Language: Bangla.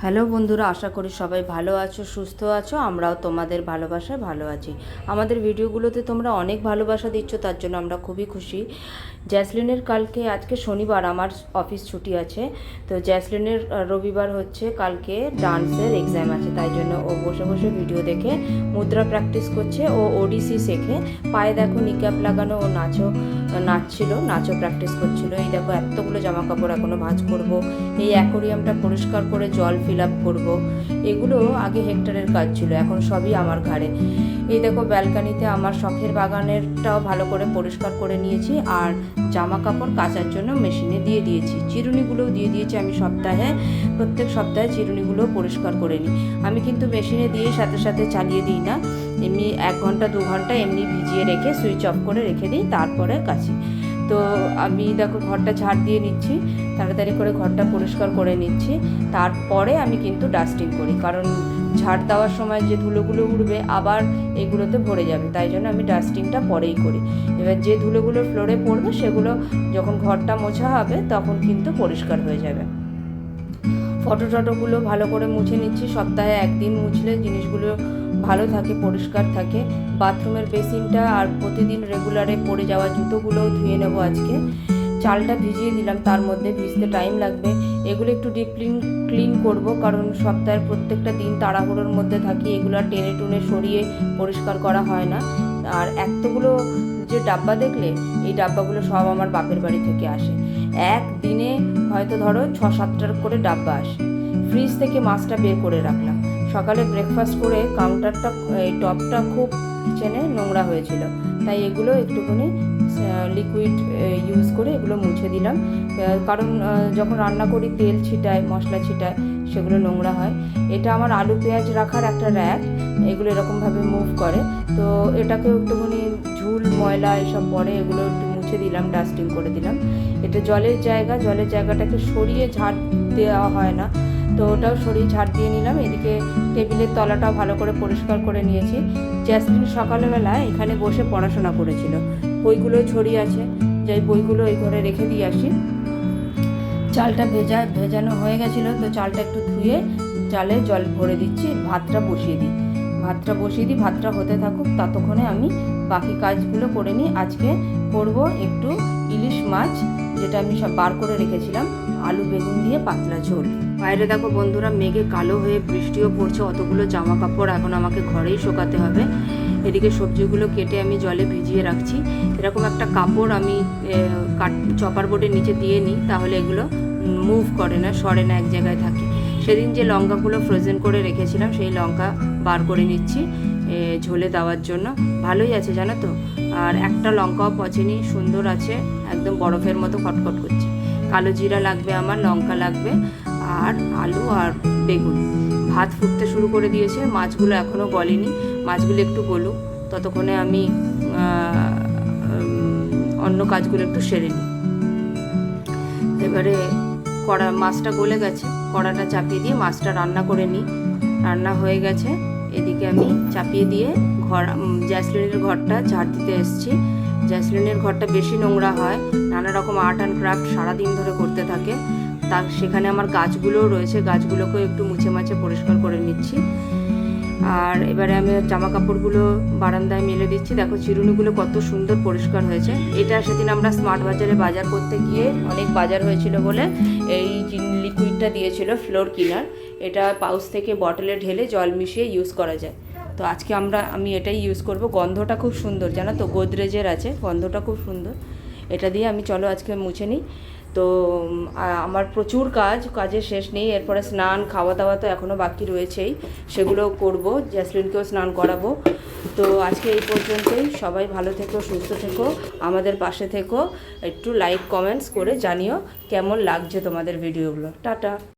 হ্যালো বন্ধুরা, আশা করি সবাই ভালো আছো, সুস্থ আছো। আমরাও তোমাদের ভালোবাসায় ভালো আছি। আমাদের ভিডিওগুলোতে তোমরা অনেক ভালোবাসা দিচ্ছ, তার জন্য আমরা খুবই খুশি। জ্যাসলিনের আজকে শনিবার, আমার অফিস ছুটি আছে। তো জ্যাসলিনের রবিবার হচ্ছে, কালকে ডান্সের এক্সাম আছে, তাই জন্য ও বসে বসে ভিডিও দেখে মুদ্রা প্র্যাকটিস করছে। ও ওডিসি শেখে। পায়ে দেখো নিক্যাপ লাগানো, ও নাচও প্র্যাকটিস করছিল। এই দেখো এতগুলো জামা কাপড় এখনও ভাঁজ করব, এই অ্যাকোরিয়ামটা পরিষ্কার করে জল ফিল আপ করবো। এগুলো আগে হেক্টরের কাজ ছিল, এখন সবই আমার ঘাড়ে। এই দেখো ব্যালকানিতে আমার শখের বাগানেরটাও ভালো করে পরিষ্কার করে নিয়েছি, আর জামা কাপড় কাচার জন্য মেশিনে দিয়ে দিয়েছি। চিরুনিগুলোও দিয়ে দিয়েছি। আমি প্রত্যেক সপ্তাহে চিরুনিগুলোও পরিষ্কার করে নিই। আমি কিন্তু মেশিনে দিয়ে সাথে সাথে চালিয়ে দিই না, এমনি 1 ঘন্টা 2 ঘন্টা এমনি ভিজিয়ে রেখে সুইচ অফ করে রেখে দিই, তারপরে কাচি। তো আমি দেখো ঘরটা ঝাড় দিয়ে নিচ্ছি, তাড়াতাড়ি করে ঘরটা পরিষ্কার করে নিচ্ছি। তারপরে আমি কিন্তু ডাস্টিং করি, কারণ ঝাড় দেওয়ার সময় যে ধুলোগুলো উঠবে আবার এগুলোতে ভরে যাবে, তাই জন্য আমি ডাস্টিংটা পরেই করি। এবার যে ধুলোগুলো ফ্লোরে পড়বে সেগুলো যখন ঘরটা মোছা হবে তখন কিন্তু পরিষ্কার হয়ে যাবে। ফটোগুলো ভালো করে মুছে নিচ্ছি। সপ্তাহে 1 দিন মুছলে জিনিসগুলো ভালো থাকে, পরিষ্কার থাকে। বাথরুমের বেসিনটা আর প্রতিদিন রেগুলারে পরে যাওয়া জুতোগুলোও ধুয়ে নেবো আজকে। চালটা ভিজিয়ে দিলাম, তার মধ্যে ভিজতে টাইম লাগবে। এগুলো একটু ডিপ ক্লিন করব, কারণ সপ্তাহের প্রত্যেকটা দিন তাড়াহুড়োর মধ্যে থাকি, এগুলো টেনে টুনে সরিয়ে পরিষ্কার করা হয় না। আর এতগুলো যে ডাব্বা দেখলে, এই ডাব্বাগুলো সব আমার বাপের বাড়ি থেকে আসে। একদিনে হয়তো ধরো 6-7টার করে ডাব্বা আসে। ফ্রিজ থেকে মাছটা বের করে রাখলাম। সকালে ব্রেকফাস্ট করে কাউন্টারটা, এই টপটা খুব কিচেনে নোংরা হয়েছিল, তাই এগুলো একটুখানি লিকুইড ইউজ করে এগুলো মুছে দিলাম। কারণ যখন রান্না করি তেল ছিটায়, মশলা ছিটায়, সেগুলো নোংরা হয়। এটা আমার আলু পেঁয়াজ রাখার একটা র্যাক, এগুলো এরকমভাবে মুভ করে। তো এটাকেও একটুখানি ঝুল ময়লা এসব পরে এগুলো একটু মুছে দিলাম, ডাস্টিং করে দিলাম। এটা জলের জায়গাটাকে সরিয়ে ঝাড় দেওয়া হয় না, তো ওটাও সরিয়ে ঝাড় দিয়ে নিলাম। এদিকে টেবিলের তলাটাও ভালো করে পরিষ্কার করে নিয়েছি। জ্যাসলিন সকালবেলা এখানে বসে পড়াশোনা করেছিল, বইগুলো ছড়িয়ে আছে, যাই বইগুলো এই ঘরে রেখে দিয়ে আসি। চালটা ভেজানো হয়ে গেছিলো, তো চালটা একটু ধুয়ে চালে জল ভরে দিচ্ছি। ভাতটা বসিয়ে দিই, ভাতটা হতে থাকুক, ততক্ষণে আমি বাকি কাজগুলো করে নিই। আজকে করব একটু ইলিশ মাছ, যেটা আমি সব বার করে রেখেছিলাম, আলু বেগুন দিয়ে পাতলা ঝোল। বাইরে দেখো বন্ধুরা, মেঘে কালো হয়ে বৃষ্টিও পড়ছে। অতগুলো জামা কাপড় এখন আমাকে ঘরেই শোকাতে হবে। এদিকে সবজিগুলো কেটে আমি জলে ভিজিয়ে রাখছি। এরকম একটা কাপড় আমি চপার বোর্ডের নিচে দিয়ে নিই, তাহলে এগুলো মুভ করে না, সরে না, এক জায়গায় থাকে। সেদিন যে লঙ্কাগুলো ফ্রোজেন করে রেখেছিলাম, সেই লঙ্কা বার করে নিচ্ছি ঝোলে দেওয়ার জন্য। ভালোই আছে জানো তো, আর একটা লঙ্কাও পচেনি, সুন্দর আছে, একদম বরফের মতো খটখট করছে। কালো জিরা লাগবে আমার, লঙ্কা লাগবে, আর আলু আর বেগুন। ভাত ফুটতে শুরু করে দিয়েছে, মাছগুলো এখনও গলেনি। মাছগুলো একটু গলুক, ততক্ষণে আমি অন্য কাজগুলো একটু সেরে নিই। এবারে মাছটা গলে গেছে, কড়াটা চাপিয়ে দিয়ে মাছটা রান্না করে নিই। রান্না হয়ে গেছে, এদিকে আমি চাপিয়ে দিয়ে জ্যাসলিনের ঘরটা ঝাড় দিতে এসেছি। জ্যাসলিনের ঘরটা বেশি নোংরা হয়, নানা রকম আর্ট অ্যান্ড ক্রাফট সারাদিন ধরে করতে থাকে। সেখানে আমার গাছগুলোও রয়েছে, গাছগুলোকেও একটু মুছে মাছে পরিষ্কার করে নিচ্ছি। আর এবারে আমি জামা কাপড়গুলো বারান্দায় মেলে দিচ্ছি। দেখো চিরুনিগুলো কত সুন্দর পরিষ্কার হয়েছে। এটা সেদিন আমরা স্মার্ট বাজারে বাজার করতে গিয়ে, অনেক বাজার হয়েছিল বলে এই লিকুইডটা দিয়েছিল, ফ্লোর ক্লিনার। এটা পাউচ থেকে বটলে ঢেলে জল মিশিয়ে ইউজ করা যায়। তো আজকে আমি এটাই ইউজ করব। গন্ধটা খুব সুন্দর জানো তো, গোদরেজের আছে, গন্ধটা খুব সুন্দর। এটা দিয়ে আমি চলো আজকে মুছে নিই। তো আমার প্রচুর কাজের শেষ নেই। এরপরে স্নান, খাওয়া দাওয়া তো এখনও বাকি রয়েছেই, সেগুলো করব। জ্যাসলিনকেও স্নান করাবো। তো আজকে এই পর্যন্তই। সবাই ভালো থেকো, সুস্থ থেকো, আমাদের পাশে থেকো। একটু লাইক কমেন্টস করে জানিও কেমন লাগছে তোমাদের ভিডিওগুলো। টাটা।